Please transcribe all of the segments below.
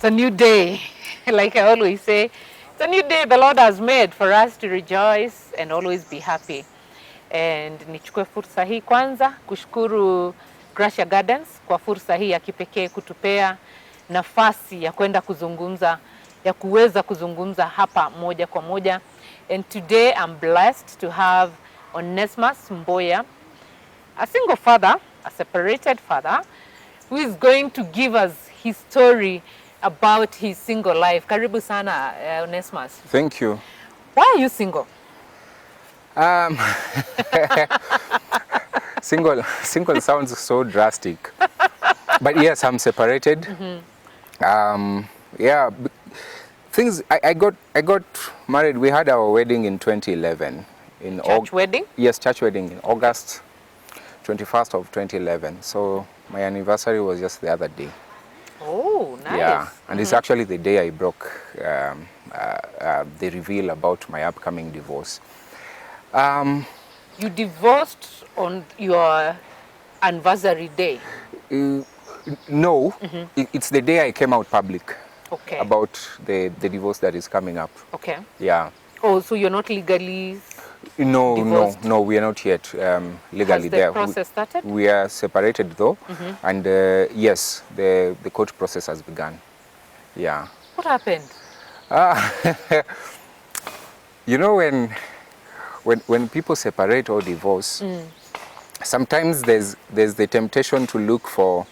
a new day. Like I always say, it's a new day the Lord has made for us to rejoice and always be happy. And nichukue fursa hii kwanza kushukuru Gracia Gardens kwa fursa hii ya kipekee kutupea nafasi ya kwenda kuzungumza, ya kuweza kuzungumza hapa moja kwa moja. And today I'm blessed to have Onesmus Mboya, a single father, a separated father, who is going to give us his story about his single life. Karibu sana, Onesmus. Thank you. Why are you single? Single sounds so drastic, but yes, I'm separated. Yeah, things. I got married. We had our wedding in 2011. In Church wedding? Yes, church wedding in August 21st of 2011. So my anniversary was just the other day. Oh, nice. Yeah, and it's actually the day I broke the reveal about my upcoming divorce. You divorced on your anniversary day? No, it's the day I came out public. Okay. About the divorce that is coming up. Okay. Yeah. Oh, so you're not legally divorced? No, we are not yet legally there. Has the process started? We are separated though, and yes, the court process has begun. Yeah. What happened? You know, when people separate or divorce, sometimes there's the temptation to look for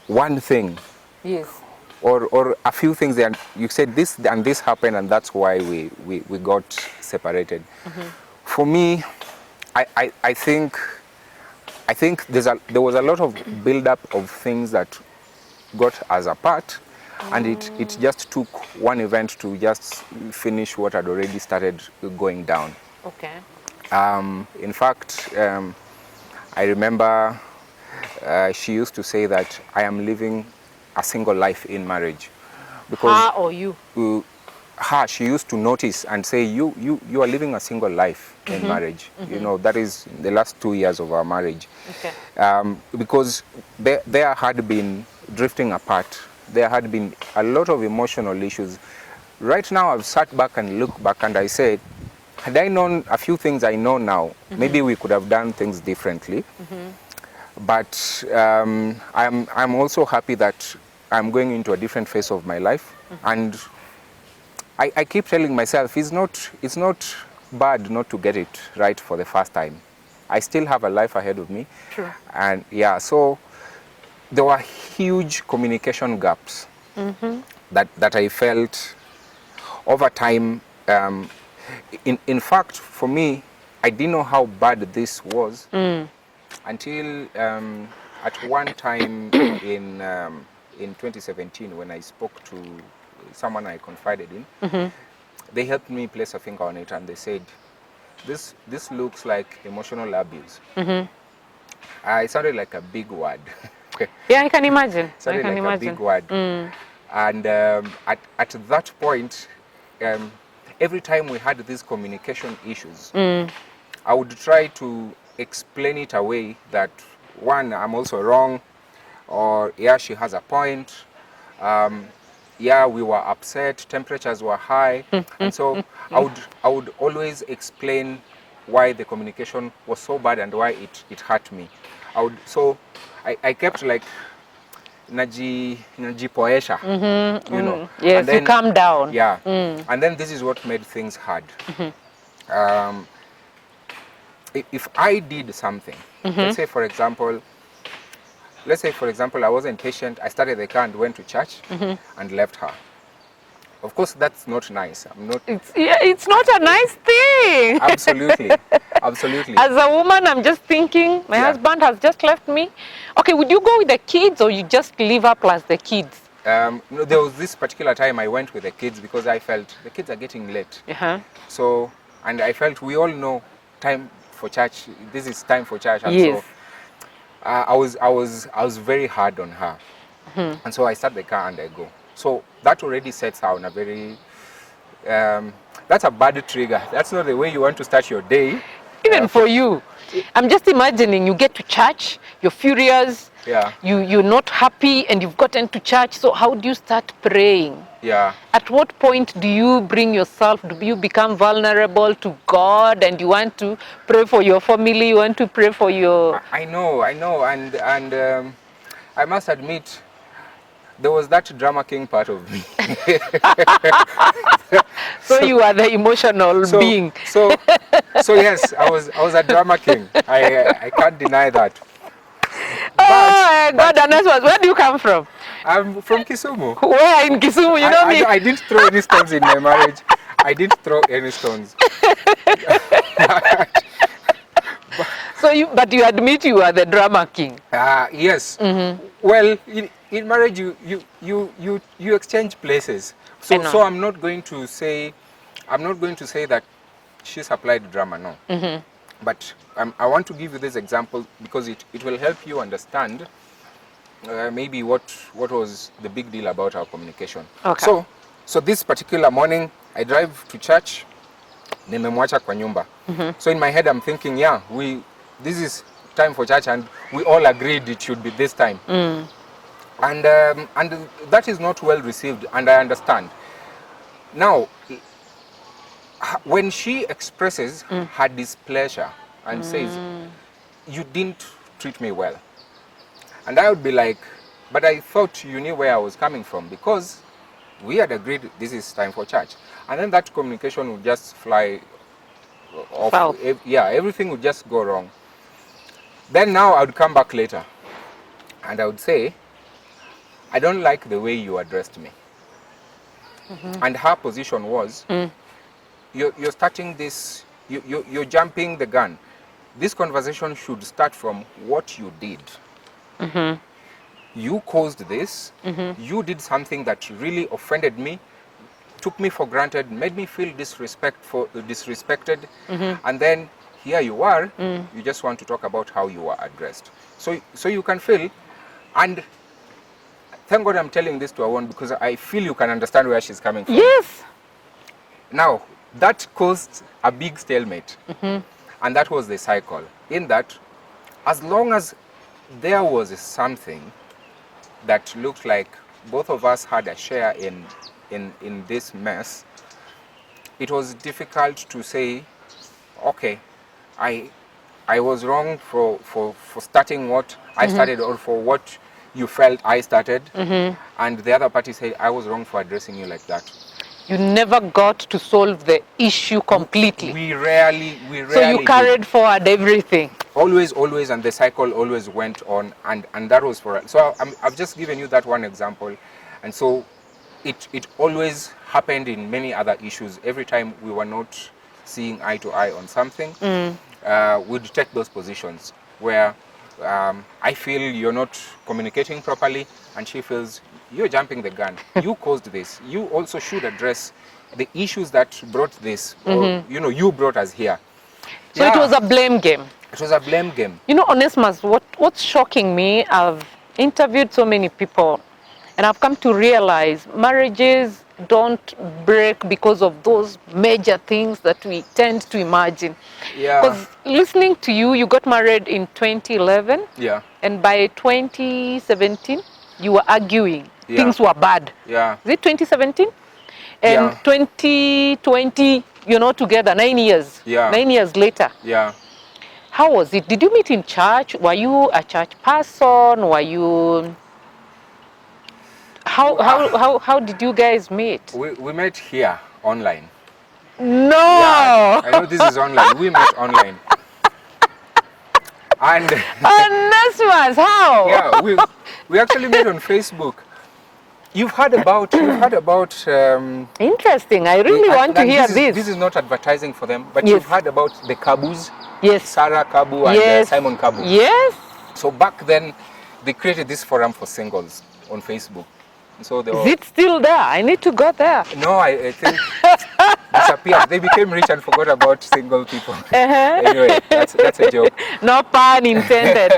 one thing. Yes. Or a few things, and you said this and this happened, and that's why we got separated. For me, I think there was a lot of build-up of things that got us apart, and it just took one event to just finish what had already started going down. Okay. In fact, I remember she used to say that I am living a single life in marriage. Because her or you? Her, she used to notice and say, you are living a single life in marriage. You know, that is the last 2 years of our marriage. Okay. Because there had been drifting apart. There had been a lot of emotional issues. Right now, I've sat back and looked back and I said, had I known a few things I know now, maybe we could have done things differently. But I'm also happy that I'm going into a different phase of my life, and I keep telling myself it's not bad not to get it right for the first time. I still have a life ahead of me. Sure. And yeah, so there were huge communication gaps that I felt over time. In fact, for me, I didn't know how bad this was. Until at one time in 2017, when I spoke to someone I confided in, they helped me place a finger on it, and they said, "This looks like emotional abuse." It sounded like a big word. Yeah, I can imagine. It sounded a big word. And at that point, every time we had these communication issues, I would try to explain it away that, one, I'm also wrong, or yeah, she has a point, yeah, we were upset, temperatures were high, and so I would always explain why the communication was so bad and why it hurt me. I kept like najipoesha, you know. Yes, and then, you calm down. Yeah, and then this is what made things hard. If I did something, let's say for example, I wasn't patient, I started the car and went to church and left her. Of course, that's not nice. It's not a nice thing. Absolutely, absolutely. As a woman, I'm just thinking, my husband has just left me. Okay, would you go with the kids or you just leave her plus the kids? No, there was this particular time I went with the kids because I felt the kids are getting late. So, and I felt we all know time for church. This is time for church, and yes. So I was very hard on her, and so I start the car and I go. So that already sets her on a very that's a bad trigger. That's not the way you want to start your day. Even for you, I'm just imagining you get to church, you're furious, Yeah. You're not happy and you've gotten to church. So how do you start praying? Yeah. At what point do you bring yourself, do you become vulnerable to God and you want to pray for your family, you want to pray for your... I know, and I must admit, there was that drama king part of me. So you are the emotional so, being. so, so yes, I was a drama king. I can't deny that. Oh, God, Onesmus, where do you come from? I'm from Kisumu. Where in Kisumu? You know me. I didn't throw any stones in my marriage. I didn't throw any stones. But you admit you are the drama king. Yes. Well, in marriage, you exchange places. So I'm not going to say that she supplied drama. No. But I want to give you this example because it will help you understand maybe what was the big deal about our communication. Okay. So this particular morning, I drive to church. Nimemwacha kwa nyumba. So in my head, I'm thinking, yeah, this is time for church, and we all agreed it should be this time. And that is not well received, and I understand. Now, when she expresses her displeasure and says, you didn't treat me well, and I would be like, but I thought you knew where I was coming from, because we had agreed this is time for church. And then that communication would just fly off. Wow. Yeah, everything would just go wrong. Then now I would come back later and I would say, I don't like the way you addressed me. And her position was, you're starting this, you're jumping the gun. This conversation should start from what you did. You caused this. You did something that really offended me, took me for granted, made me feel disrespected. And then here you are, you just want to talk about how you were addressed. So you can feel, and thank God I'm telling this to Awon, because I feel you can understand where she's coming from. Yes. Now, that caused a big stalemate. And that was the cycle. In that, as long as there was something that looked like both of us had a share in this mess, it was difficult to say, okay, I was wrong for starting what I started, or for what you felt I started, and the other party said I was wrong for addressing you like that. You never got to solve the issue completely. We rarely So you carried forward everything. Always, and the cycle always went on, and that was for us. So I've just given you that one example, and so it always happened in many other issues. Every time we were not seeing eye to eye on something, we'd take those positions where I feel you're not communicating properly, and she feels you're jumping the gun. You caused this. You also should address the issues that brought this, or you brought us here. So it was a blame game. It was a blame game. You know, Onesmus, what's shocking me, I've interviewed so many people, and I've come to realize marriages don't break because of those major things that we tend to imagine. Yeah. Because listening to you, you got married in 2011. Yeah. And by 2017, you were arguing. Yeah. Things were bad. Yeah. Is it 2017? And 2020, together, 9 years. Yeah. 9 years later. Yeah. How was it? Did you meet in church? Were you a church person? Were you... How did you guys meet? We met here online. No! Yeah, I know this is online. We met online. And Onesmus, how? Yeah, we actually met on Facebook. You've heard about interesting. I really want to hear this. This is not advertising for them, but Yes. you've heard about the Kabus. Yes. Sarah Kabu and Simon Kabu. Yes. So back then, they created this forum for singles on Facebook. So they were, Is it still there? I need to go there. No, I think disappeared. They became rich and forgot about single people. Anyway, that's a joke. No pun intended.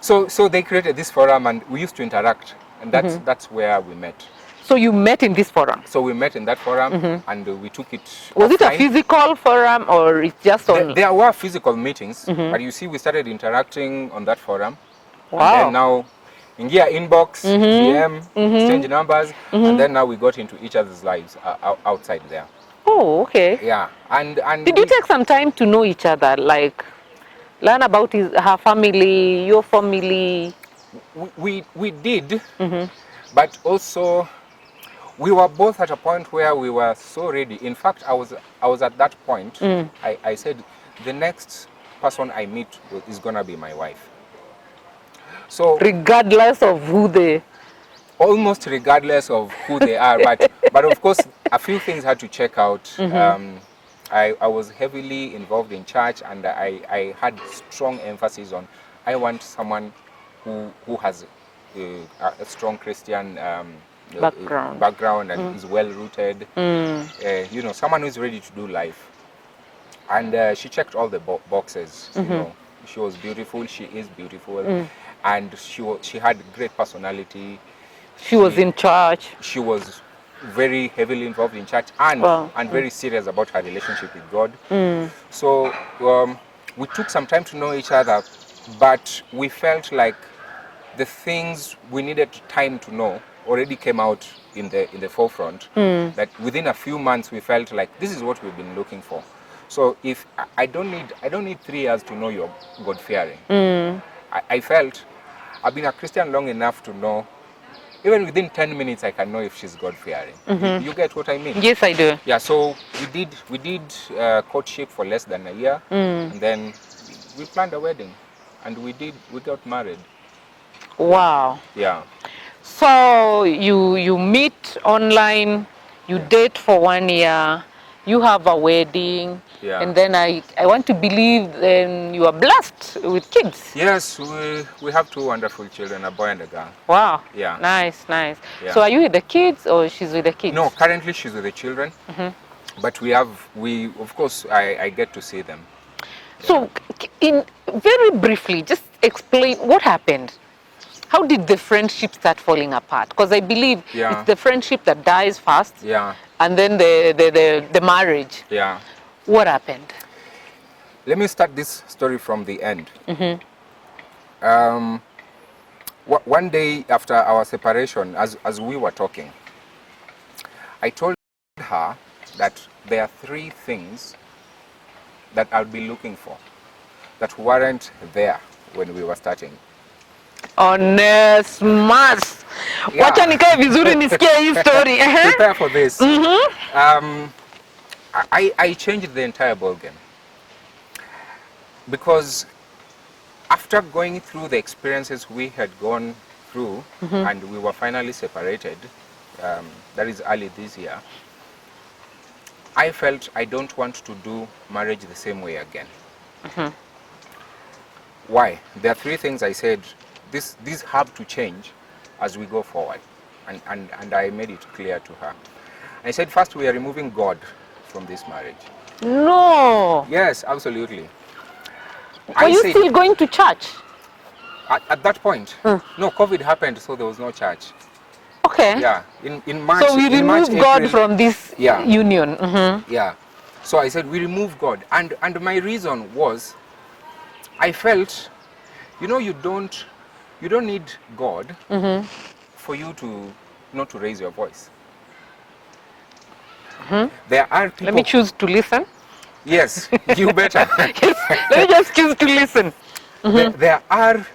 So they created this forum, and we used to interact, and that's where we met. So you met in this forum? So we met in that forum, and we took it. Was offline. it a physical forum, or it's just on? There were physical meetings, but you see, we started interacting on that forum. And then Wow. now, ingia inbox, DM, exchange numbers, and then now we got into each other's lives outside there. Oh, okay. Yeah, and Did you take some time to know each other, like learn about her family, your family? we did, but also we were both at a point where we were so ready. In fact, I was at that point. I said the next person I meet is gonna be my wife. So Regardless of who they... almost regardless of who they are, but of course a few things had to check out. I was heavily involved in church, and I had strong emphasis on I want someone who has a strong Christian background and is well rooted. You know, someone who's ready to do life. And she checked all the boxes. You know, she was beautiful. She is beautiful, and she had great personality. She was in church. She was very heavily involved in church, and very serious about her relationship with God. So we took some time to know each other, but we felt like the things we needed time to know already came out in the forefront. That within a few months we felt like this is what we've been looking for. So if I don't need 3 years to know you're God fearing. I felt I've been a Christian long enough to know even within 10 minutes I can know if she's God fearing. You get what I mean? Yes, I do. Yeah. So we did courtship for less than a year, and then we planned a wedding, and we got married. Wow. Yeah. So you meet online, you date for 1 year, you have a wedding, Yeah. and then I want to believe then you are blessed with kids. Yes, we have 2 wonderful children, a boy and a girl. Wow. Yeah. Nice, nice. Yeah. So are you with the kids or she's with the kids? No, currently she's with the children, but we of course I get to see them. So in very briefly, just explain what happened. How did the friendship start falling apart? Because I believe it's the friendship that dies first, and then the marriage. Yeah. What happened? Let me start this story from the end. One day after our separation, as we were talking, I told her that there are 3 things that I'll be looking for that weren't there when we were starting. Onesmus. Wacha nikae vizuri nisikie hii story. Prepare for this. I changed the entire ballgame, because after going through the experiences we had gone through, and we were finally separated, that is early this year, I felt I don't want to do marriage the same way again. Why? There are 3 things I said, these have to change as we go forward. And I made it clear to her. I said, first, we are removing God from this marriage. No. Yes, absolutely. Were you still going to church? At that point, no, COVID happened, so there was no church. Okay. Yeah, in March. So we removed God from this union. Yeah. So I said we remove God, and my reason was, I felt, you know, you don't need God for you to not to raise your voice. There are people. Let me choose to listen. Yes, you better. Yes, let me just choose to listen. There are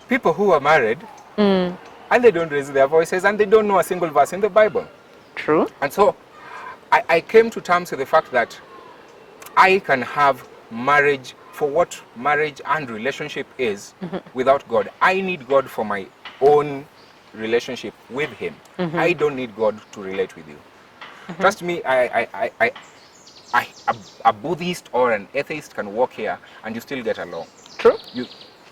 people who are married and they don't raise their voices, and they don't know a single verse in the Bible. True. And so I came to terms with the fact that I can have marriage for what marriage and relationship is without God. I need God for my own relationship with Him. I don't need God to relate with you. Trust me, a Buddhist or an atheist can walk here and you still get along. True.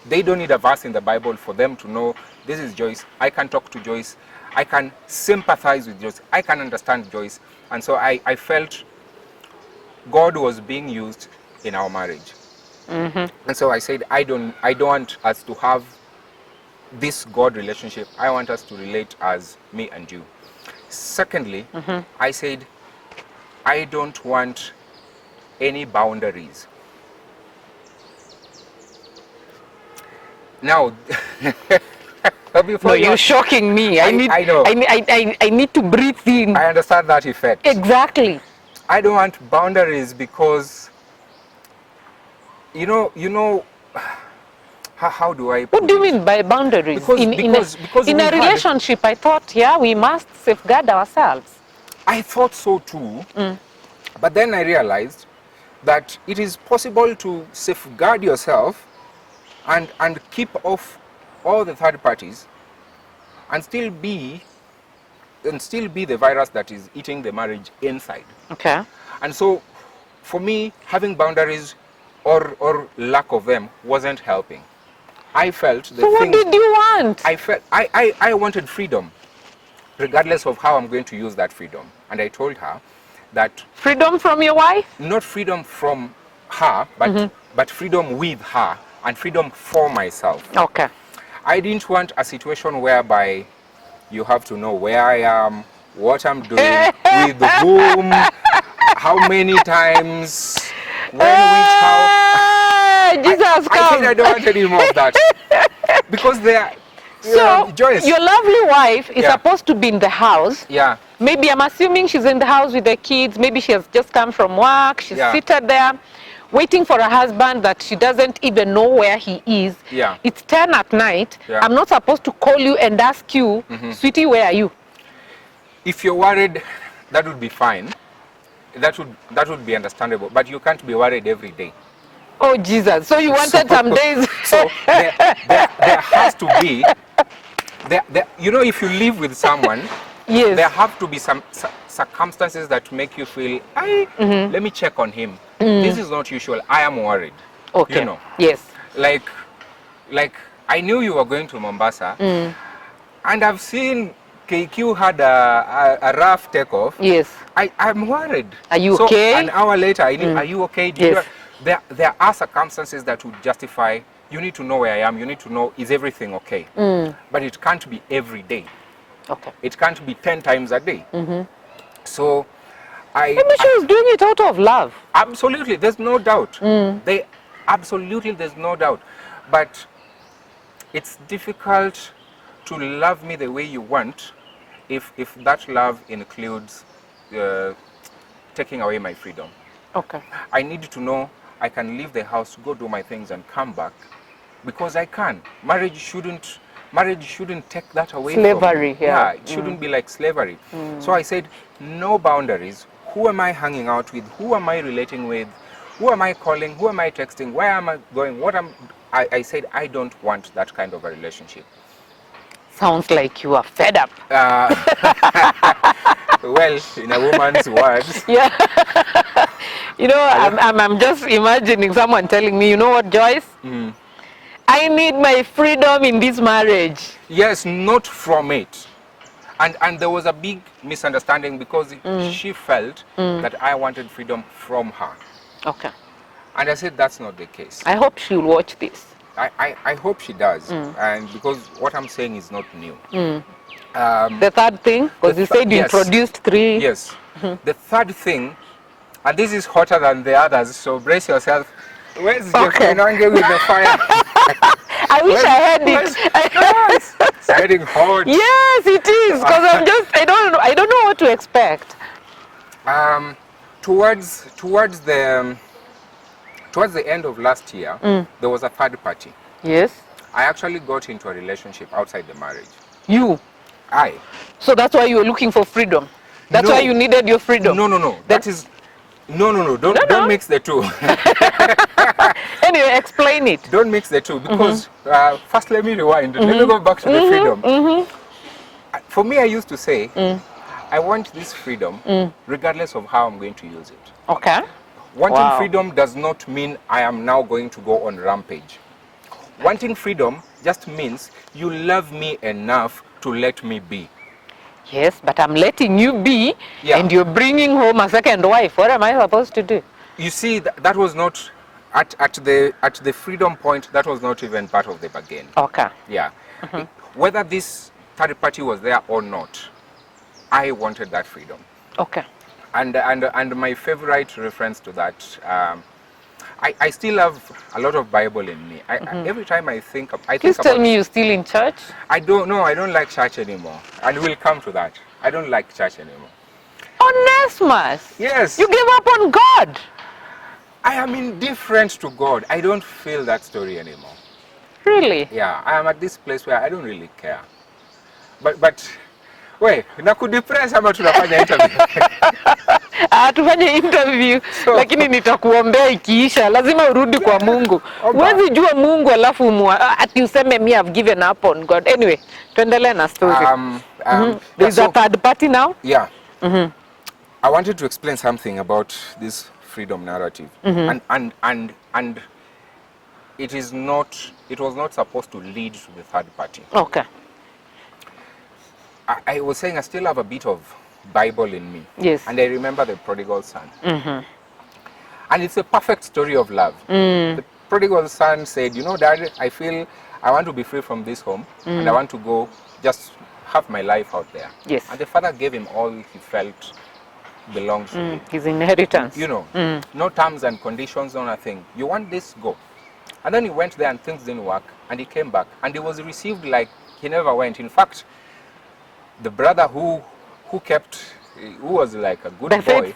They don't need a verse in the Bible for them to know this is Joyce. I can talk to Joyce. I can sympathize with Joyce. I can understand Joyce. And so I felt God was being used in our marriage. And so I said, I don't want us to have this God relationship. I want us to relate as me and you. Secondly, I said, I don't want any boundaries. Now, before No, you're shocking me. I know. I need to breathe in. I understand that effect. Exactly. I don't want boundaries because, you know, how do I put What do you it? mean by boundaries? Because in we a had, relationship, I thought, yeah, we must safeguard ourselves. I thought so too, but then I realized that it is possible to safeguard yourself and keep off all the third parties and still be the virus that is eating the marriage inside. Okay. And so for me, having boundaries or lack of them wasn't helping. I felt the So what things did you want? I wanted freedom, regardless of how I'm going to use that freedom. And I told her that Freedom from your wife? not freedom from her, but freedom with her and freedom for myself. Okay. I didn't want a situation whereby you have to know where I am, what I'm doing, with whom, how many times, when, which, how. Jesus, I said I don't want any more of that. Because they are, so Joyce. Your lovely wife is Yeah. supposed to be in the house. Yeah. Maybe I'm assuming she's in the house with the kids. Maybe she has just come from work. She's Yeah. seated there waiting for a husband that she doesn't even know where he is. Yeah. It's 10 at night. Yeah. I'm not supposed to call you and ask you, sweetie, where are you? If you're worried, that would be fine. That would be understandable. But you can't be worried every day. Oh, Jesus. So you wanted some days. So there has to be, if you live with someone, Yes. there have to be some circumstances that make you feel, let me check on him. This is not usual. I am worried. Okay. You know. Yes. Like I knew you were going to Mombasa, and I've seen KQ had a rough takeoff. Yes. I'm worried. Are you so okay? An hour later, are you okay? Yes. There are circumstances that would justify, you need to know where I am, you need to know, is everything okay? But it can't be every day. Okay. It can't be 10 times a day. So Maybe she was doing it out of love. absolutely, there's no doubt. There's no doubt. But it's difficult to love me the way you want if that love includes taking away my freedom. Okay. I need to know I can leave the house, go do my things and come back because I can. Marriage shouldn't take that away from me. Slavery, yeah. It shouldn't be like slavery. So I said, no boundaries. Who am I hanging out with? Who am I relating with? Who am I calling? Who am I texting? Where am I going? I said, I don't want that kind of a relationship. Sounds like you are fed up. Well, in a woman's words. Yeah. I'm just imagining someone telling me, you know what, Joyce? I need my freedom in this marriage. Yes, not from it. And there was a big misunderstanding because she felt that I wanted freedom from her. Okay. And I said, that's not the case. I hope she'll watch this. I hope she does. And because what I'm saying is not new. The third thing, because you said you yes. introduced 3. Yes. The third thing, and this is hotter than the others, so brace yourself. Where's Okay. Jeffrey with the fire? I wish I had it. Yes. It's getting hot. Yes, it is. Because I don't know what to expect. Towards the end of last year, there was a third party. Yes. I actually got into a relationship outside the marriage. You. So that's why you were looking for freedom. That's why you needed your freedom. No. Don't mix the two. Anyway, explain it. Don't mix the two because first let me rewind. Let me go back to the freedom. For me, I used to say, I want this freedom regardless of how I'm going to use it. Okay. Wanting freedom does not mean I am now going to go on rampage. Wanting freedom just means you love me enough to let me be. Yes, but I'm letting you be, and you're bringing home a second wife. What am I supposed to do? You see, that was not at the freedom point. That was not even part of the bargain. Okay. Yeah. Whether this third party was there or not, I wanted that freedom. Okay. And my favorite reference to that, I still have a lot of Bible in me. Every time I think Please tell about, me you're still in church. I don't know, I don't like church anymore. And we'll come to that. I don't like church anymore. Onesmus, Yes. you gave up on God. I am indifferent to God. I don't feel that story anymore. Really? Yeah, I am at this place where I don't really care. But wait, nakudepress ama tunafanya interview? Tufanye interview So, lakini nitakuombea ikiisha, lazima urudi kwa Mungu. Omba. Huwezi jua Mungu alafu ati useme me I've given up on God. Anyway, tuendelee na story. There's a third party now. Yeah. I wanted to explain something about this freedom narrative, and it was not supposed to lead to the third party. Okay. I was saying I still have a bit of Bible in me. Yes. And I remember the prodigal son. And it's a perfect story of love. The prodigal son said, you know, Dad, I feel I want to be free from this home and I want to go just have my life out there. Yes. And the father gave him all he felt belonged to him. His inheritance. You know, no terms and conditions, no nothing. You want this, go. And then he went there and things didn't work and he came back and he was received like he never went. In fact, the brother who was like a good boy,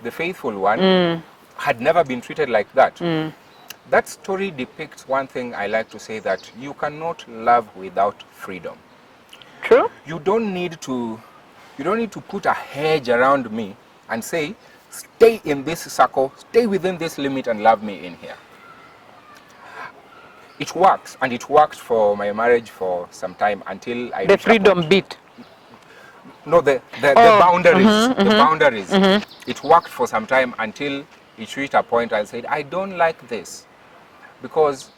the faithful one, had never been treated like that. That story depicts one thing I like to say, that you cannot love without freedom. True. You don't need to put a hedge around me and say, stay in this circle, stay within this limit and love me in here. It works, and it worked for my marriage for some time until I the freedom bit. No, the boundaries. The boundaries. It worked for some time until it reached a point I said, I don't like this. Because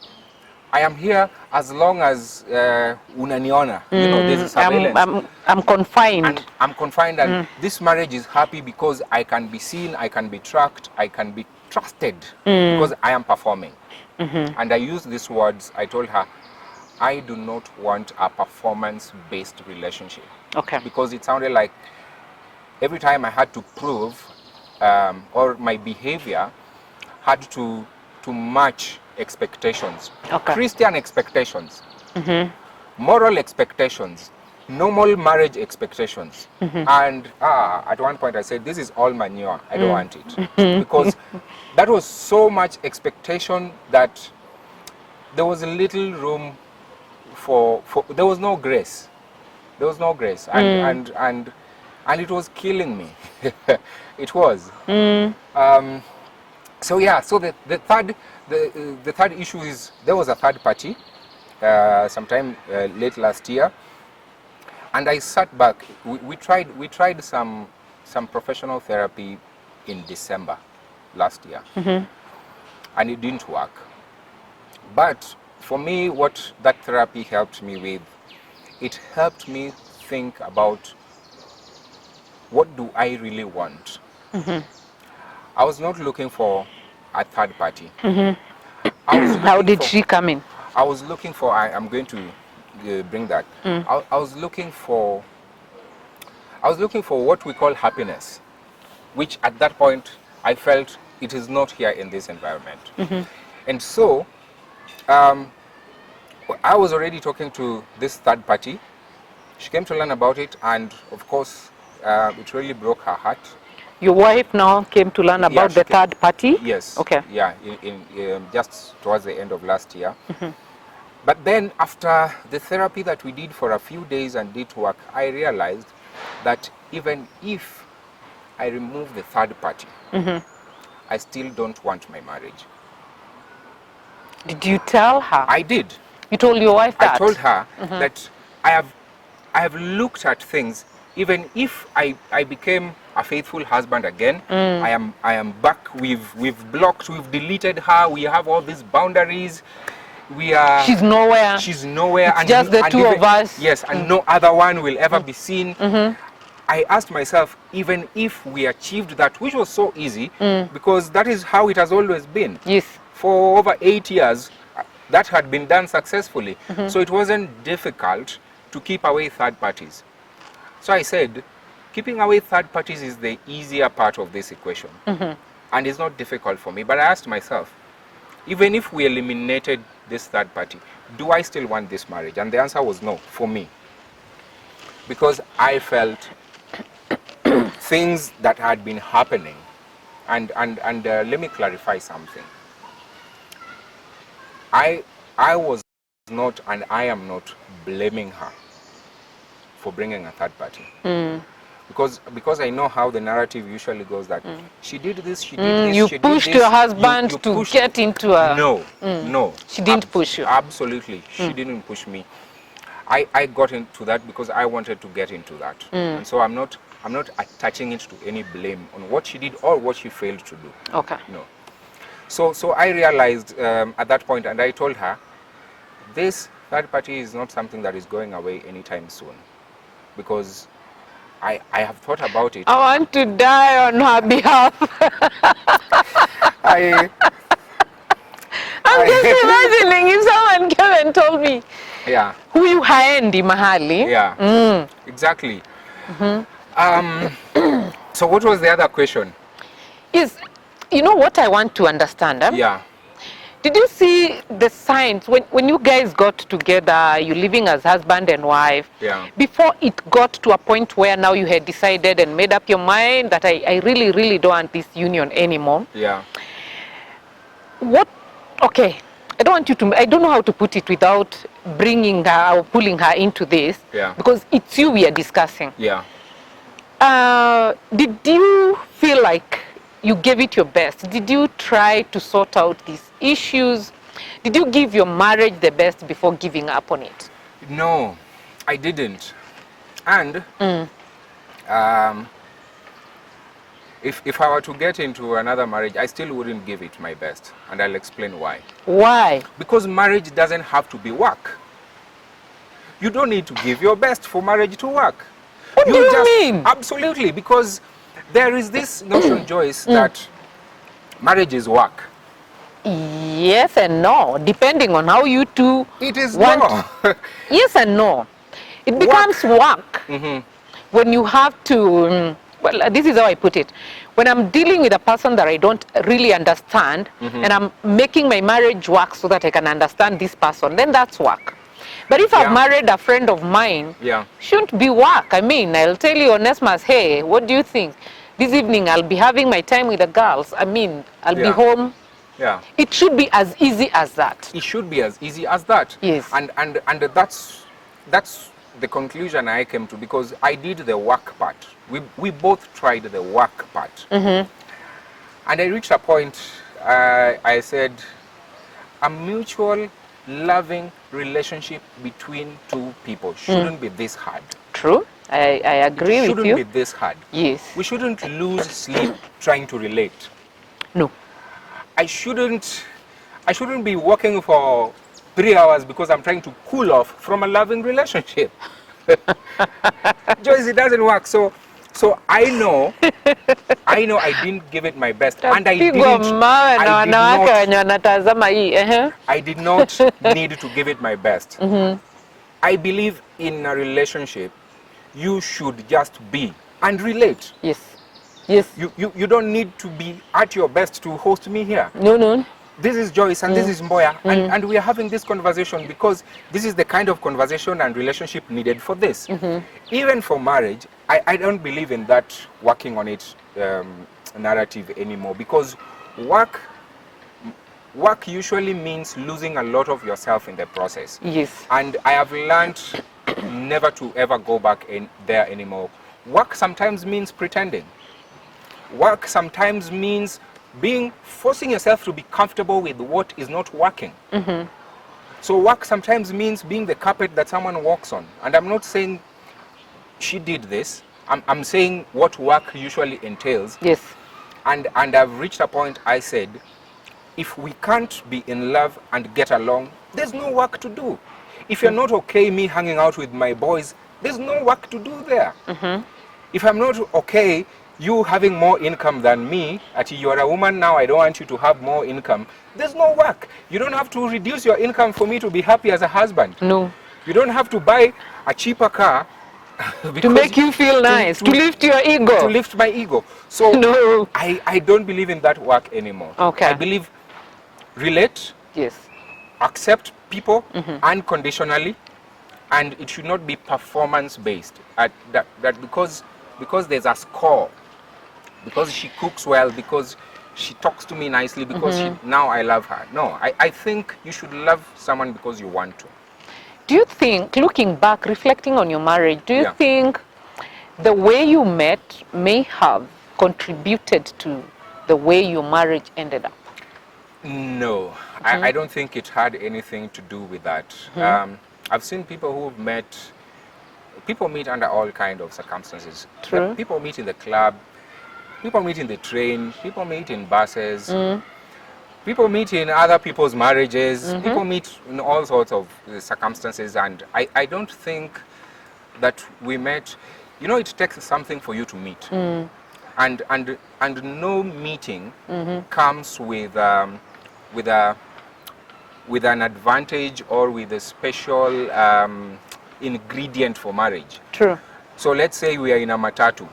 I am here as long as unaniona. You know, there's a surveillance. I'm confined. And I'm confined, and this marriage is happy because I can be seen, I can be tracked, I can be trusted because I am performing. And I used these words. I told her, I do not want a performance-based relationship. Okay. Because it sounded like every time I had to prove, or my behavior had to match expectations. Okay. Christian expectations, moral expectations, normal marriage expectations. And at one point I said, this is all manure. I don't want it. Because that was so much expectation that there was a little room for there was no grace. There was no grace, and it was killing me. It was. So yeah. So the third issue is there was a third party, sometime late last year, and I sat back. We tried some professional therapy in December last year, and it didn't work. But for me, what that therapy helped me with, it helped me think about what do I really want. I was not looking for a third party. How did she come in? I was looking for, I'm going to bring that. I was looking for what we call happiness, which at that point I felt it is not here in this environment. And so I was already talking to this third party. She came to learn about it, and of course, it really broke her heart. Your wife now came to learn about the third party? Yes. Okay. Yeah, in just towards the end of last year. But then after the therapy that we did for a few days and did work, I realized that even if I remove the third party, I still don't want my marriage. Did you tell her? I did. You told your wife that? I told her that I have looked at things. Even if I became a faithful husband again, I am back. We've blocked. We've deleted her. We have all these boundaries. She's nowhere. She's nowhere. It's just the two of us. Yes, and no other one will ever be seen. I asked myself, even if we achieved that, which was so easy, because that is how it has always been. Yes. For over 8 years, that had been done successfully. So it wasn't difficult to keep away third parties. So I said, keeping away third parties is the easier part of this equation. And it's not difficult for me. But I asked myself, even if we eliminated this third party, do I still want this marriage? And the answer was no for me. Because I felt things that had been happening, and let me clarify something. I was not, and I am not blaming her for bringing a third party. Because I know how the narrative usually goes, that she did this, she did this, You she did pushed this. your husband You to pushed- get into a... No. She didn't push you. Absolutely. She didn't push me. I got into that because I wanted to get into that. And so I'm not attaching it to any blame on what she did or what she failed to do. Okay. No. So I realized at that point, and I told her, this third party is not something that is going away anytime soon, because I have thought about it. I want to die on her behalf. I'm just imagining if someone came and told me, Yeah. huyu haendi mahali. Yeah. Exactly. So what was the other question? Is, you know what I want to understand? Yeah. Did you see the signs when you guys got together, you living as husband and wife, Yeah. before it got to a point where now you had decided and made up your mind that I really, really don't want this union anymore? Yeah. What, okay, I don't know how to put it without bringing her or pulling her into this, Yeah. because it's you we are discussing. Yeah. Did you feel like you gave it your best? Did you try to sort out these issues? Did you give your marriage the best before giving up on it? No, I didn't. And if I were to get into another marriage, I still wouldn't give it my best. And I'll explain why. Why? Because marriage doesn't have to be work. You don't need to give your best for marriage to work. What do you mean? Absolutely, because there is this notion, Joyce, that marriage is work. Yes and no, depending on how you two It is want. no. Yes and no. It becomes work when you have to, well, this is how I put it. When I'm dealing with a person that I don't really understand, and I'm making my marriage work so that I can understand this person, then that's work. But if I've married a friend of mine, shouldn't be work. I mean, I'll tell you, Onesmus, hey, what do you think? This evening I'll be having my time with the girls. I mean, I'll be home. Yeah. It should be as easy as that. It should be as easy as that. Yes. And that's the conclusion I came to, because I did the work part. We both tried the work part. And I reached a point, I said, a mutual loving relationship between two people shouldn't be this hard. True. I agree with you. It shouldn't be this hard. Yes. We shouldn't lose sleep trying to relate. No. I shouldn't be working for 3 hours because I'm trying to cool off from a loving relationship. Joyce, it doesn't work. So I know I didn't give it my best, and I did not need to give it my best. I believe in a relationship, you should just be and relate. Yes. Yes. You don't need to be at your best to host me here. No. This is Joyce and this is Mboya, and we are having this conversation because this is the kind of conversation and relationship needed for this. Even for marriage, I don't believe in that working on it narrative anymore, because work usually means losing a lot of yourself in the process. Yes. And I have learned never to ever go back in there anymore. Work sometimes means pretending. Work sometimes means forcing yourself to be comfortable with what is not working. So work sometimes means being the carpet that someone walks on. And I'm not saying she did this. I'm saying what work usually entails. Yes. And I've reached a point, I said, if we can't be in love and get along, there's no work to do. If you're not okay me hanging out with my boys, there's no work to do there. If I'm not okay you having more income than me, you're a woman now, I don't want you to have more income, there's no work. You don't have to reduce your income for me to be happy as a husband. No. You don't have to buy a cheaper car to make you feel nice, to lift your ego. To lift my ego. So no. I don't believe in that work anymore. Okay. I believe relate, Yes. accept people unconditionally, and it should not be performance based. That because there's a score, because she cooks well, because she talks to me nicely, because now I love her. No, I think you should love someone because you want to. Do you think, looking back, reflecting on your marriage, do you Yeah. think the way you met may have contributed to the way your marriage ended up? No, I don't think it had anything to do with that. I've seen people who've met, people meet under all kind of circumstances. True. People meet in the club, people meet in the train, people meet in buses, people meet in other people's marriages, people meet in all sorts of circumstances, and I don't think that we met, you know, it takes something for you to meet. And no meeting comes with with a with an advantage or with a special ingredient for marriage. True. So let's say we are in a matatu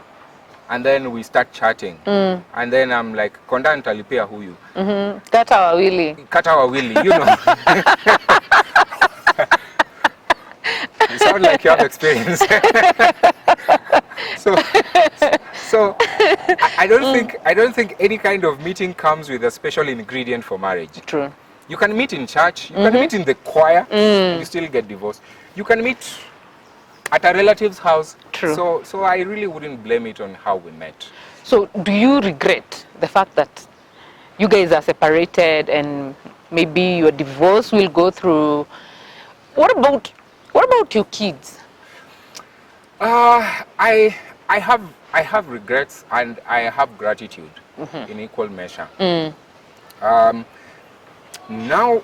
and then we start chatting and then I'm like, konda nitalipia huyu, Kata wawili. kata wawili, you know. You sound like you have experience. so I don't think any kind of meeting comes with a special ingredient for marriage. True. You can meet in church, you can meet in the choir, and you still get divorced. You can meet at a relative's house. True. So I really wouldn't blame it on how we met. So do you regret the fact that you guys are separated and maybe your divorce will go through? What about your kids? I have regrets and I have gratitude in equal measure. Now,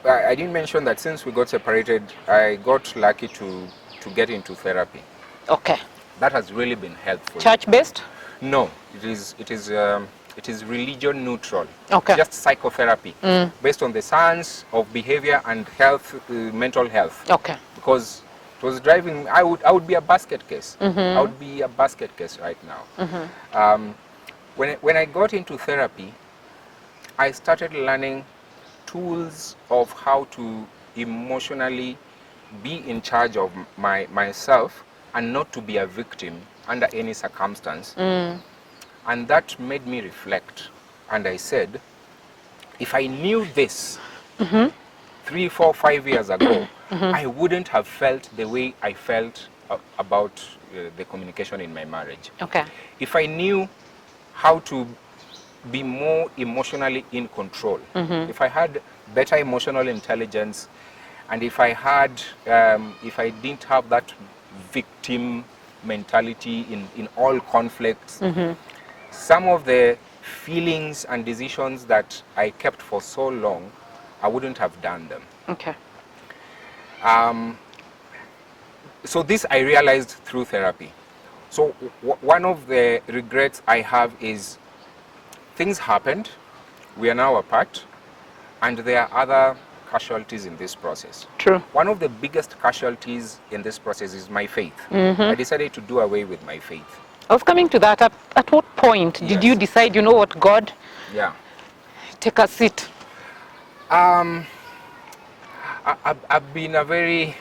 I didn't mention that since we got separated, I got lucky to get into therapy. Okay. That has really been helpful. Church-based? No, it is religion neutral. Okay. Just psychotherapy based on the science of behavior and health, mental health. Okay. Because it was driving. I would be a basket case. I would be a basket case right now. When I got into therapy, I started learning tools of how to emotionally be in charge of myself and not to be a victim under any circumstance. And that made me reflect. And I said, if I knew this 3, 4, 5 years ago, I wouldn't have felt the way I felt about the communication in my marriage. Okay. If I knew how to be more emotionally in control, if I had better emotional intelligence, and if I didn't have that victim mentality in all conflicts, some of the feelings and decisions that I kept for so long, I wouldn't have done them. Okay. So this I realized through therapy. So one of the regrets I have is things happened, we are now apart, and there are other casualties in this process. True. One of the biggest casualties in this process is my faith. I decided to do away with my faith. I was coming to that. At what point did you decide, you know what, God? Yeah. Take a seat. I've been a very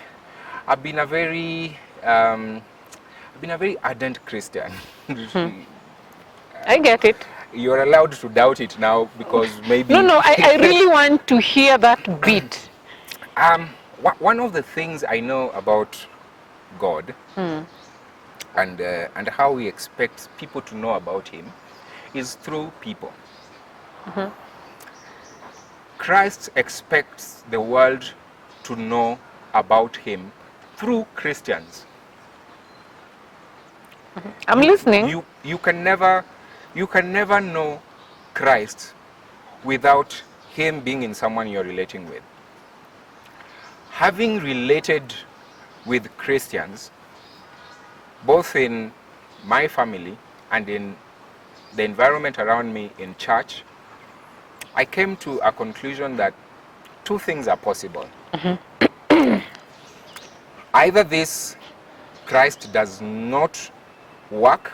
ardent Christian. I get it. You're allowed to doubt it now because maybe... No, I really want to hear that bit. One of the things I know about God and how he expects people to know about him is through people. Christ expects the world to know about him through Christians. I'm listening. You can never know Christ without him being in someone you're relating with. Having related with Christians, both in my family and in the environment around me in church, I came to a conclusion that two things are possible. Either this Christ does not work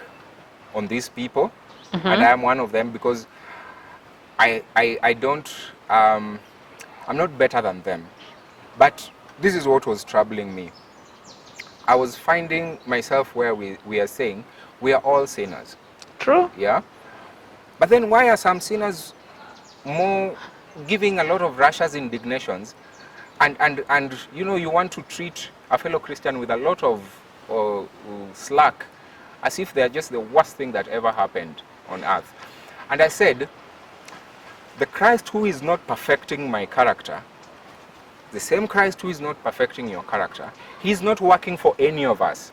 on these people, and I am one of them because I don't I'm not better than them. But this is what was troubling me. I was finding myself where we are saying we are all sinners. True. Yeah? But then why are some sinners more giving a lot of rushes, indignations, and you know, you want to treat a fellow Christian with a lot of slack, as if they are just the worst thing that ever happened on earth. And I said, the Christ who is not perfecting my character, the same Christ who is not perfecting your character, he's not working for any of us.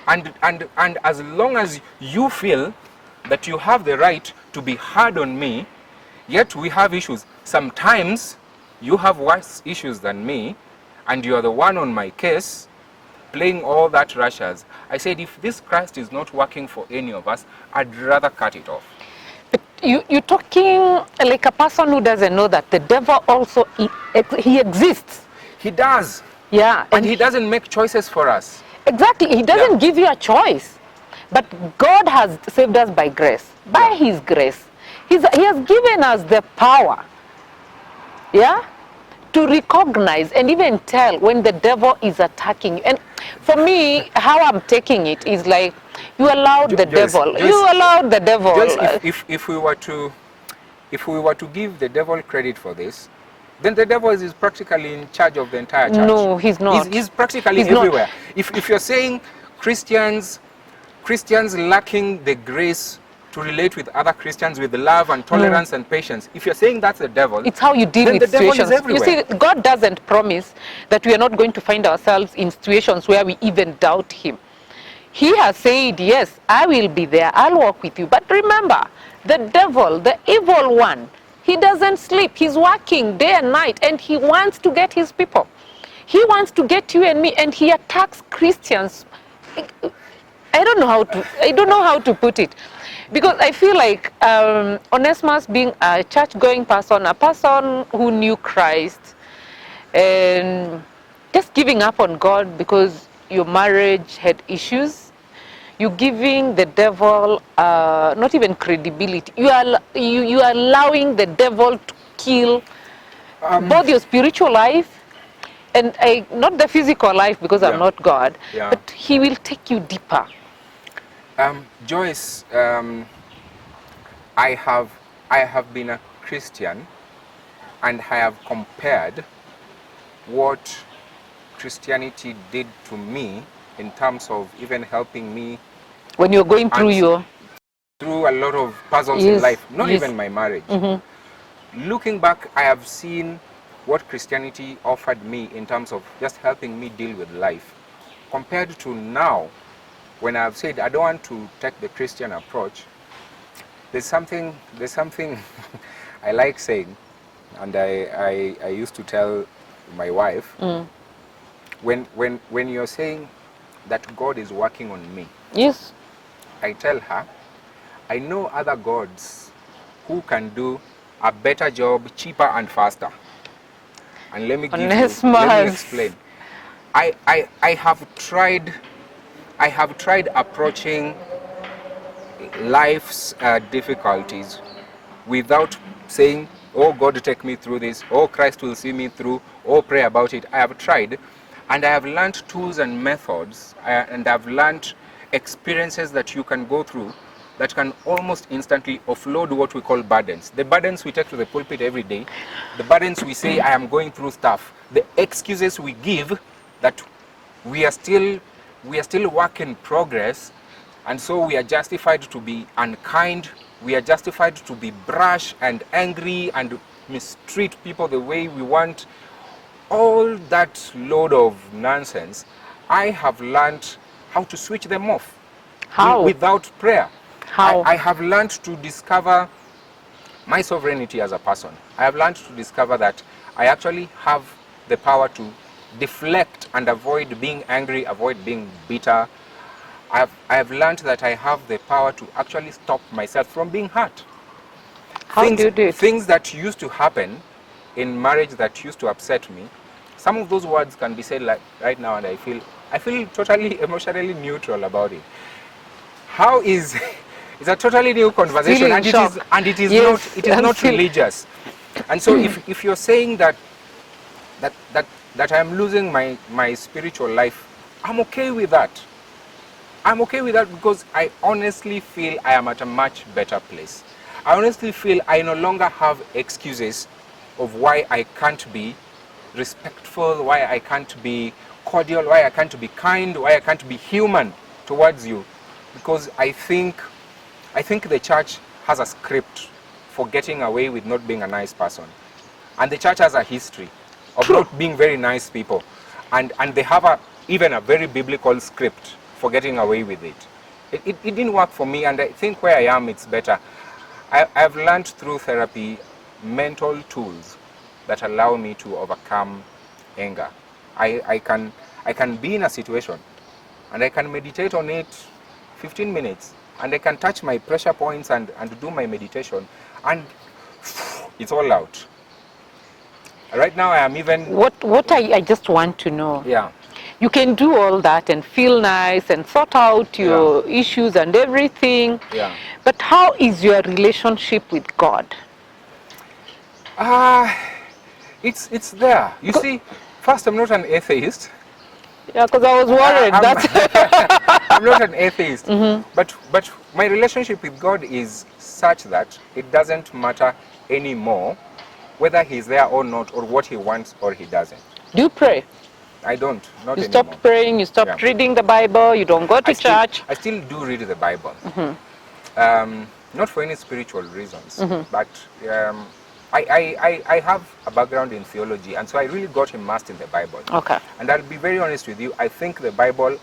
And as long as you feel that you have the right to be hard on me, yet we have issues. Sometimes you have worse issues than me, and you are the one on my case, playing all that rushes. I said, if this Christ is not working for any of us, I'd rather cut it off. But you're talking like a person who doesn't know that the devil also, he exists. He does. Yeah. And he doesn't make choices for us. Exactly. He doesn't give you a choice. But God has saved us by grace. By his grace. He has given us the power, yeah, to recognize and even tell when the devil is attacking you. And for me, how I'm taking it is like, you allowed the devil. You allowed the devil. If we were to give the devil credit for this, then the devil is practically in charge of the entire church. No, he's not. He's practically everywhere. If you're saying Christians lacking the grace to relate with other Christians with love and tolerance and patience, if you're saying that's the devil, it's how you deal with the devil situations. is everywhere. You see, God doesn't promise that we are not going to find ourselves in situations where we even doubt him. He has said, yes, I will be there, I'll walk with you. But remember, the devil, the evil one, he doesn't sleep. He's working day and night, and he wants to get his people. He wants to get you and me, and he attacks Christians. I don't know how to put it, because I feel like Onesmus, being a church-going person, a person who knew Christ, and just giving up on God because your marriage had issues, you're giving the devil not even credibility. You are allowing the devil to kill both your spiritual life and not the physical life, because I'm not God, but he will take you deeper. Joyce, I have been a Christian, and I have compared what Christianity did to me in terms of even helping me when you're going through through a lot of puzzles in life, not even my marriage. Looking back, I have seen what Christianity offered me in terms of just helping me deal with life, compared to now, when I've said I don't want to take the Christian approach. There's something I like saying, and I used to tell my wife, when you're saying that God is working on me, yes, I tell her, I know other gods who can do a better job, cheaper and faster. And let me explain. I have tried approaching life's difficulties without saying, oh God, take me through this, oh Christ will see me through, oh pray about it. I have tried, and I have learned tools and methods, and I've learned experiences that you can go through that can almost instantly offload what we call burdens. The burdens we take to the pulpit every day, the burdens we say, I am going through stuff, the excuses we give that we are still work in progress, and so we are justified to be unkind, we are justified to be brash and angry and mistreat people the way we want. All that load of nonsense, I have learned how to switch them off. How? Without prayer. How? I have learned to discover my sovereignty as a person. I have learned to discover that I actually have the power to deflect and avoid being angry, avoid being bitter. I have learned that I have the power to actually stop myself from being hurt. How do you do it? Things that used to happen in marriage that used to upset me, some of those words can be said like right now, and I feel totally emotionally neutral about it. How is it's a totally new conversation, and it is yes, not religious. And so if you're saying that I'm losing my spiritual life, I'm okay with that. I'm okay with that because I honestly feel I am at a much better place. I honestly feel I no longer have excuses of why I can't be respectful, why I can't be cordial, why I can't be kind, why I can't be human towards you. Because I think the church has a script for getting away with not being a nice person. And the church has a history of True. not being very nice people. And they have even a very biblical script for getting away with it. It didn't work for me, and I think where I am, it's better. I've learned through therapy mental tools that allow me to overcome anger. I can be in a situation and I can meditate on it 15 minutes and I can touch my pressure points and do my meditation and it's all out. Right now I am even... What I just want to know. Yeah. You can do all that and feel nice and sort out your issues and everything. Yeah. But how is your relationship with God? It's there. You see, first, I'm not an atheist. Yeah, because I was worried. I'm not an atheist. But my relationship with God is such that it doesn't matter anymore whether he's there or not, or what he wants or he doesn't. Do you pray? I don't. Not You anymore. stopped praying, you stopped reading the Bible, you don't go to church. I still do read the Bible. Not for any spiritual reasons, but I have a background in theology, and so I really got immersed in the Bible. Okay. And I'll be very honest with you, I think the Bible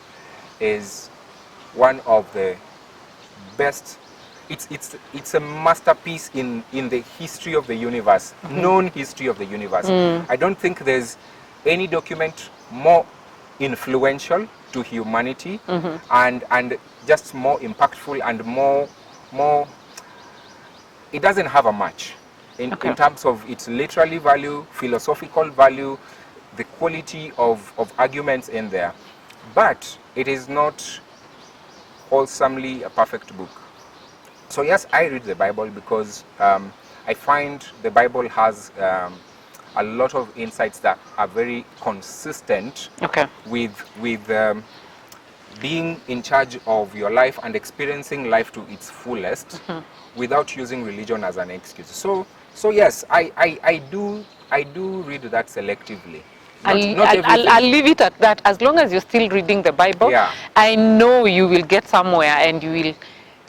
is one of the best. It's a masterpiece in the history of the universe, known history of the universe. I don't think there's any document more influential to humanity and just more impactful and more. It doesn't have a match in terms of its literary value, philosophical value, the quality of arguments in there. But it is not wholesomely a perfect book. So yes, I read the Bible because I find the Bible has a lot of insights that are very consistent with being in charge of your life and experiencing life to its fullest without using religion as an excuse. So yes, I do read that selectively. I'll leave it at that. As long as you're still reading the Bible, I know you will get somewhere and you will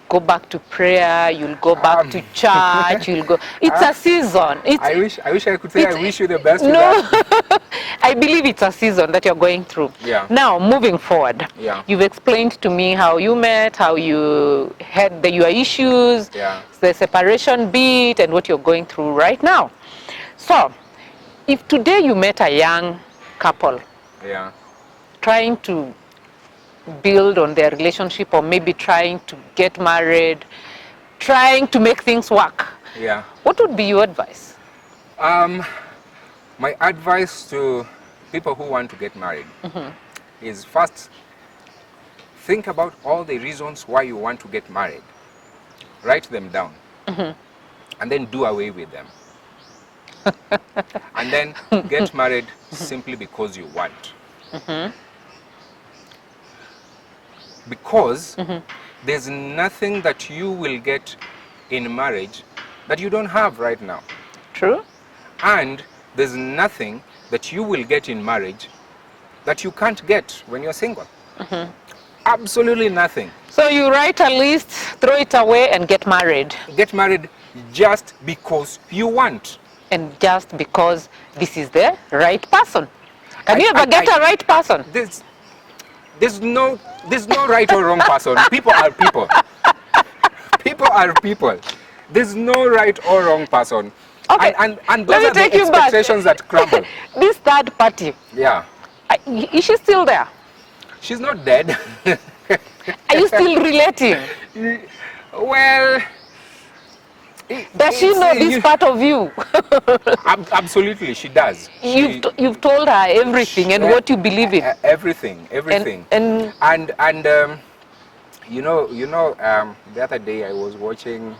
go back to prayer, you'll go back to church, you'll go. It's a season. I wish I could say I wish you the best. No, I believe it's a season that you're going through. Yeah. Now, moving forward, you've explained to me how you met, how you had your issues, the separation bit, and what you're going through right now. So, if today you met a young couple, trying to build on their relationship or maybe trying to get married, trying to make things work, what would be your advice? My advice to people who want to get married is first, think about all the reasons why you want to get married. Write them down and then do away with them. And then get married simply because you want. Because there's nothing that you will get in marriage that you don't have right now. True. And there's nothing that you will get in marriage that you can't get when you're single. Absolutely nothing. So you write a list, throw it away, and get married. Get married just because you want. And just because this is the right person. Can you ever get a right person? There's no right or wrong person. People are people. People are people. There's no right or wrong person. Okay. And those are the expectations that crumble. This third party. Yeah. Is she still there? She's not dead. Are you still relating? Well, does she know this part of you? Absolutely, she does. You've told her everything and what you believe in. Everything. And you know, the other day I was watching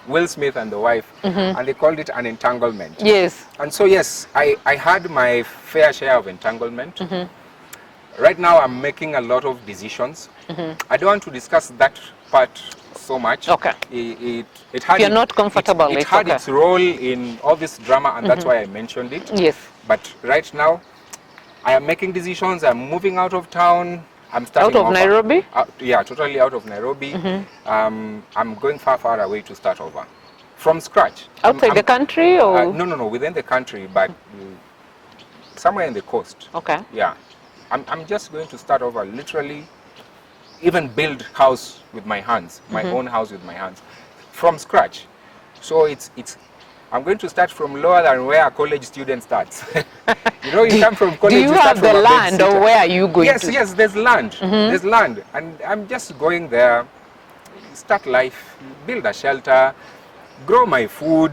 Will Smith and the wife, and they called it an entanglement. Yes. And so yes, I had my fair share of entanglement. Right now I'm making a lot of decisions. I don't want to discuss that part so much. Okay. It had If you're not comfortable, it it's had okay. its role in all this drama, and that's why I mentioned it. Yes. But right now, I am making decisions. I'm moving out of town. I'm starting Out of over. Nairobi? Yeah, totally out of Nairobi. I'm going far away to start over, from scratch. Outside the country, or? No, within the country, but somewhere in the coast. Okay. Yeah, I'm just going to start over, literally, even build house with my hands, my own house with my hands, from scratch. So I'm going to start from lower than where a college student starts. You know, you come from college. Do you have the land, or where are you going to? Yes, there's land. There's land, and I'm just going there, start life, build a shelter, grow my food,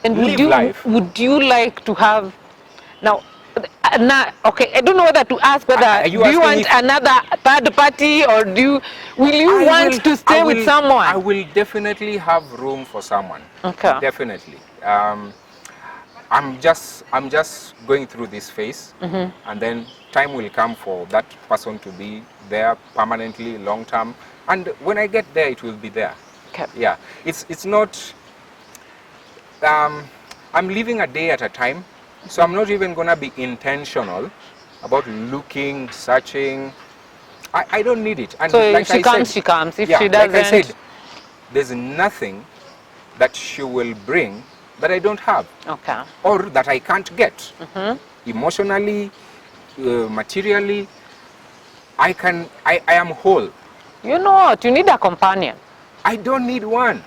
And live life. would you like to have now? Okay, I don't know whether to ask whether do you want another third party, or will you want to stay with someone? I will definitely have room for someone. Okay. Definitely. I'm just going through this phase, and then time will come for that person to be there permanently, long term. And when I get there, it will be there. Okay. Yeah. It's not. I'm living a day at a time. So I'm not even going to be intentional about looking, searching. I don't need it. And so like if she comes, she comes. If she doesn't... Like I said, there's nothing that she will bring that I don't have. Okay. Or that I can't get. Emotionally, materially, I am whole. You know what? You need a companion. I don't need one.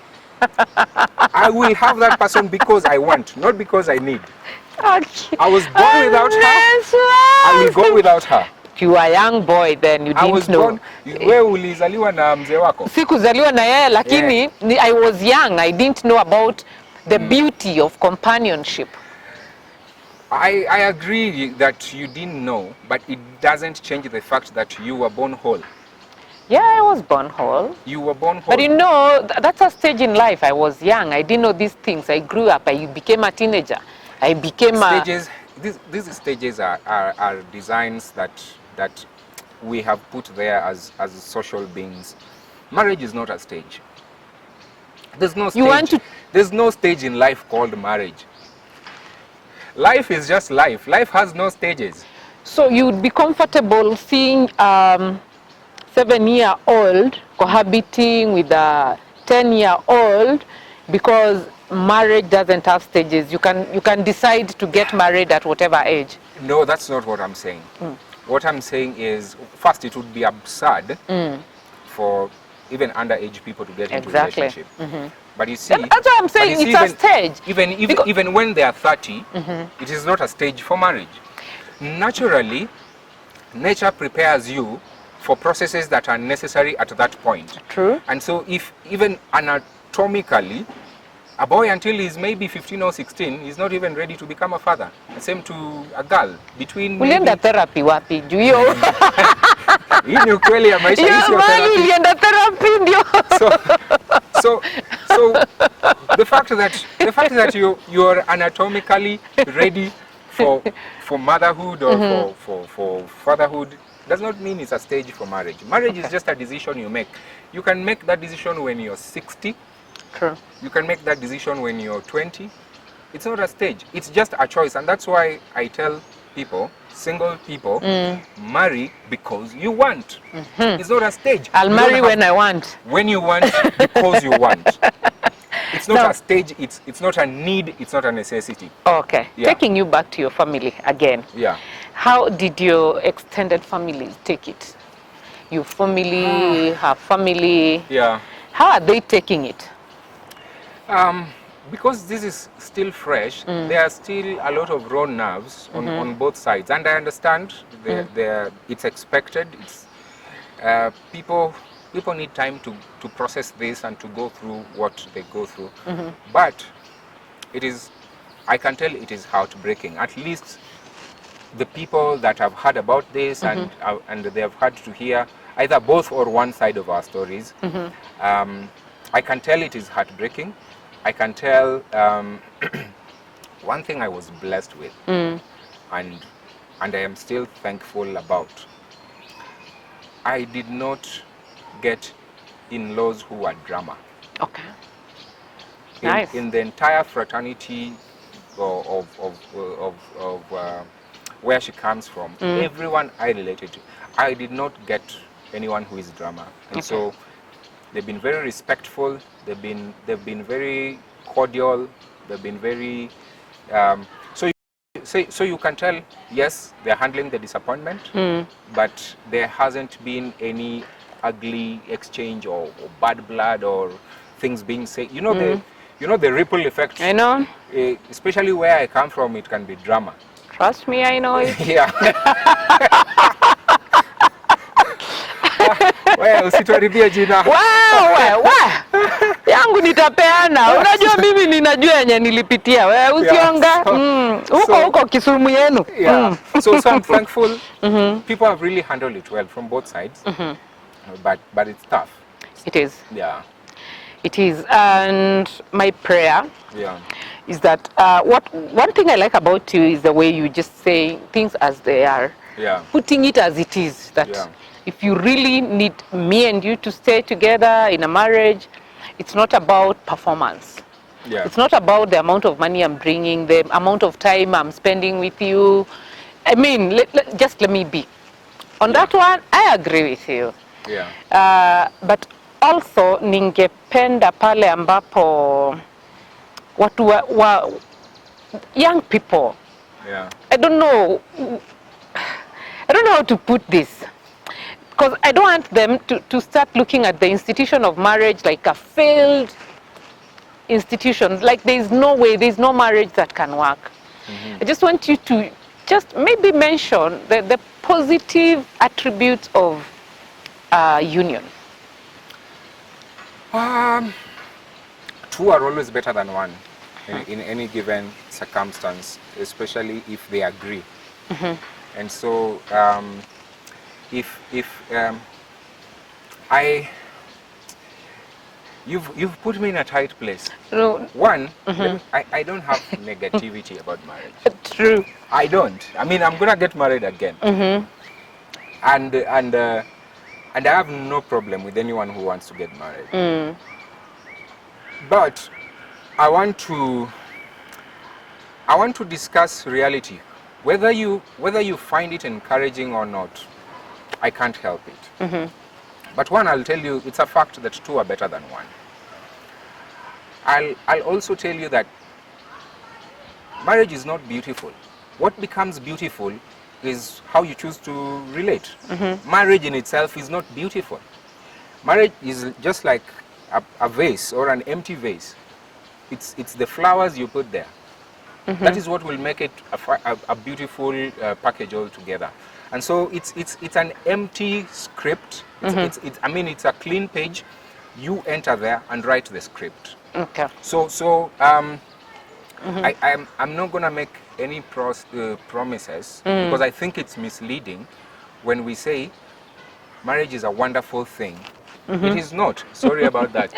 I will have that person because I want, not because I need. Okay. I was born without her. I will go without her. You are a young boy then, you didn't know. Wewe ulizaliwa na mzee wako? Sikuzaliwa na yeye, lakini I was young. I didn't know about the beauty of companionship. I agree that you didn't know, but it doesn't change the fact that you were born whole. Yeah, I was born whole. You were born whole. But you know, that's a stage in life. I was young. I didn't know these things. I grew up. I became a teenager. I became stages. These stages are designs that we have put there as social beings. Marriage is not a stage. There's no stage. There's no stage in life called marriage. Life is just life. Life has no stages. So you'd be comfortable seeing 7-year-old cohabiting with a 10-year-old because marriage doesn't have stages. You can decide to get married at whatever age. No, that's not what I'm saying. What I'm saying is, first, it would be absurd for even underage people to get into a relationship. But you see, that's what I'm saying. It's a stage. Even when they are 30, it is not a stage for marriage. Naturally, nature prepares you for processes that are necessary at that point. True. And so, if even anatomically, a boy until he's maybe 15 or 16, he's not even ready to become a father. The same to a girl. Between ulienda therapy wapi? Juu hiyo. Hii ni ukweli ya maisha, hii sio therapy. Ulienda therapy ndio. So the fact that you're anatomically ready for motherhood or for fatherhood does not mean it's a stage for marriage. Marriage is just a decision you make. You can make that decision when you're 60. True. You can make that decision when you're 20. It's not a stage. It's just a choice. And that's why I tell people, single people, marry because you want. It's not a stage. I'll marry when I want. When you want, because you want. It's not a stage. It's not a need. It's not a necessity. Okay. Yeah. Taking you back to your family again. Yeah. How did your extended family take it? Your family, her family. Yeah. How are they taking it? Because this is still fresh, there are still a lot of raw nerves on both sides, and I understand it's expected. It's people need time to process this and to go through what they go through. But I can tell it is heartbreaking. At least the people that have heard about this and they have had to hear either both or one side of our stories. I can tell it is heartbreaking. I can tell one thing I was blessed with, and I am still thankful about. I did not get in-laws who were drama. Okay. Nice. In the entire fraternity of where she comes from, everyone I related to, I did not get anyone who is drama, and so they've been very respectful. They've been very cordial. They've been very so you can tell, yes, they're handling the disappointment, but there hasn't been any ugly exchange or bad blood or things being said. You know the ripple effect. I know. Especially where I come from, it can be drama. Trust me, I know it. Yeah. Well, usituharibie jina. Wow. Yangu nitapeana. Unajua mimi ninajua yenye nilipitia. Wewe usionga. Huko Kisumu yenu. Yeah. So I'm thankful. People have really handled it well from both sides. But it's tough. It is. Yeah. It is. And my prayer is that one thing I like about you is the way you just say things as they are. Yeah. Putting it as it is. That if you really need me and you to stay together in a marriage, it's not about performance. Yeah. It's not about the amount of money I'm bringing, the amount of time I'm spending with you. I mean, just let me be. On that one, I agree with you. Yeah. But also, ningependa pale ambapo watu wa young people. Yeah. I don't know how to put this. Because I don't want them to start looking at the institution of marriage like a failed institution. Like there's no way, there's no marriage that can work. I just want you to just maybe mention the positive attributes of union. Two are always better than one in any given circumstance, especially if they agree. And so if you've put me in a tight place. No. One, I don't have negativity about marriage. True. I don't. I mean, I'm gonna get married again. And I have no problem with anyone who wants to get married. But I want to discuss reality. Whether you find it encouraging or not, I can't help it. But one, I'll tell you, it's a fact that two are better than one. I'll also tell you that marriage is not beautiful. What becomes beautiful is how you choose to relate. Marriage in itself is not beautiful. Marriage is just like a vase or an empty vase. It's the flowers you put there. That is what will make it a beautiful package altogether. And so it's an empty script. I mean, it's a clean page. You enter there and write the script. Okay. So I'm not gonna make any promises because I think it's misleading when we say marriage is a wonderful thing. It is not. Sorry about that.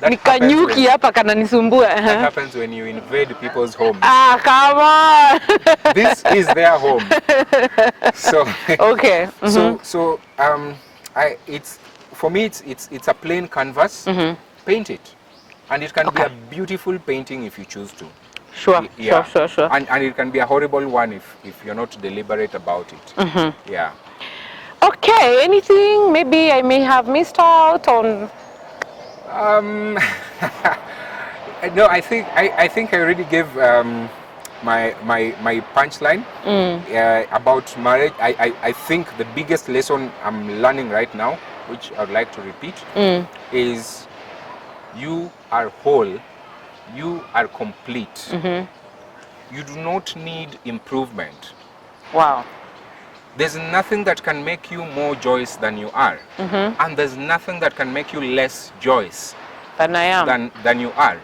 Nikanyuki hapa kananisumbua. That happens when you invade people's homes. Come on. This is their home. So okay. So it's for me it's a plain canvas. Paint it, and it can be a beautiful painting if you choose to. Sure. And it can be a horrible one if you're not deliberate about it. Yeah. Okay. Anything maybe I may have missed out on? No, I think I already gave my punchline about marriage. I think the biggest lesson I'm learning right now, which I'd like to repeat, is you are whole, you are complete. You do not need improvement. Wow. There's nothing that can make you more joyous than you are. And there's nothing that can make you less joyous Than I am. than you are.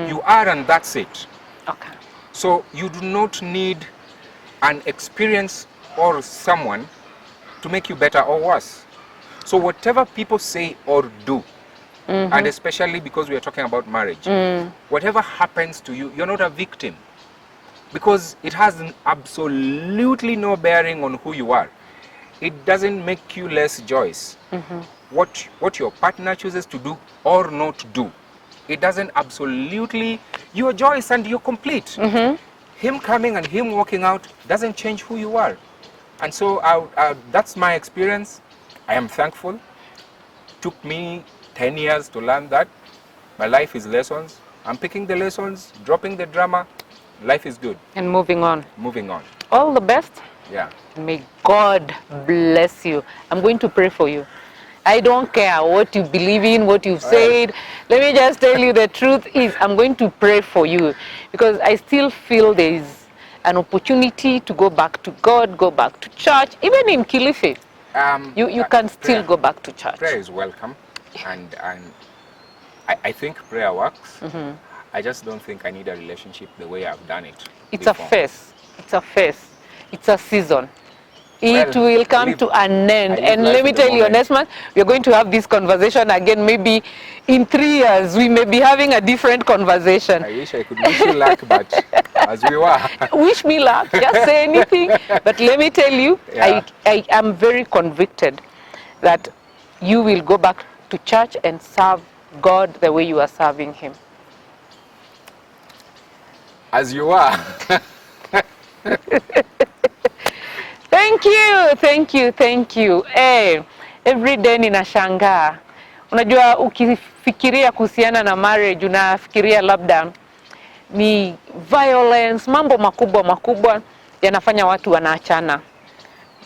You are, and that's it. Okay. So you do not need an experience or someone to make you better or worse. So whatever people say or do, and especially because we are talking about marriage. Whatever happens to you, you're not a victim, because it has absolutely no bearing on who you are. It doesn't make you less joyous. What your partner chooses to do or not do, it doesn't absolutely, you're joyous and you're complete. Him coming and him walking out doesn't change who you are. And so that's my experience. I am thankful. Took me 10 years to learn that. My life is lessons. I'm picking the lessons, dropping the drama. Life is good. And moving on. Moving on. All the best. Yeah. May God bless you. I'm going to pray for you. I don't care what you believe in, what you've said. Let me just tell you, the truth is I'm going to pray for you, because I still feel there is an opportunity to go back to God, go back to church. Even in Kilifi, you can still go back to church. Prayer is welcome, and I think prayer works. I just don't think I need a relationship the way I've done it. It's before. a phase. It's a phase. It's a season. It will come to an end. And let me tell you, Onesmus, we're going to have this conversation again. Maybe in 3 years, we may be having a different conversation. I wish I could wish you luck, but as we were. Wish me luck. Just say anything. But let me tell you, I am very convicted that you will go back to church and serve God the way you are serving Him. As you are. Thank you, thank you, thank you. Every day ninashangaa. Unajua ukifikiria kuhusiana na marriage, unafikiria labda ni violence, mambo makubwa makubwa yanafanya watu wanaachana.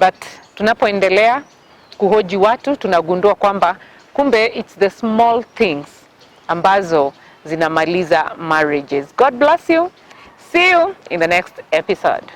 But tunapoendelea kuhoji watu, tunagundua kwamba kumbe it's the small things ambazo zinamaliza marriages. God bless you. See you in the next episode.